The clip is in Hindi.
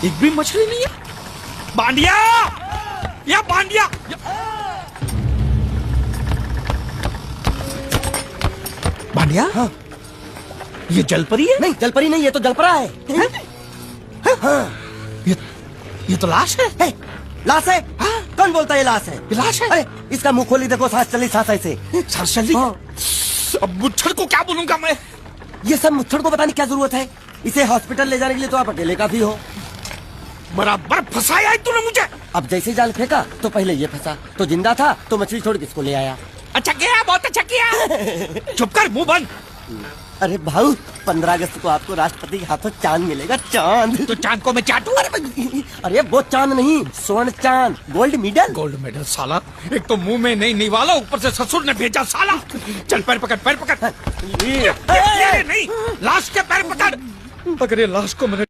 एक भी मछली नहीं है। बांडिया, या बांडिया, बांडिया। हाँ। ये जलपरी है? नहीं, जलपरी नहीं, ये तो जलपरा है। हाँ। ये तो लाश है। लाश है? हाँ? कौन बोलता है लाश है? ये लाश है। अरे इसका मुंह खोली देखो, सांस चली सांस ऐसे। सांस चली? हाँ। अब मुच्छड़ को क्या बोलूंगा मैं? ये सब मुच्छड़ को बताने की क्या जरूरत है? इसे हॉस्पिटल ले जाने के लिए तो आप अकेले काफी हो। बराबर फंसाया है तूने मुझे। अब जैसे जाल फेंका तो पहले ये फंसा, तो जिंदा था तो मछली छोड़ के इसको ले आया। अच्छा किया, बहुत अच्छा किया। चुप कर, मुंह बंद। अरे भाऊ, 15 अगस्त को आपको राष्ट्रपति के हाथों चांद मिलेगा, चांद। तो चांद को मैं चाटू? अरे वो चांद नहीं, स्वर्ण चांद, गोल्ड मेडल। गोल्ड मेडल साला, एक तो मुंह में नहीं निवाला, ऊपर से ससुर ने भेजा साला। चल पैर पकड़, पैर पकड़। नहीं, लाश के पैर पकड़। अगर ये लाश को मैंने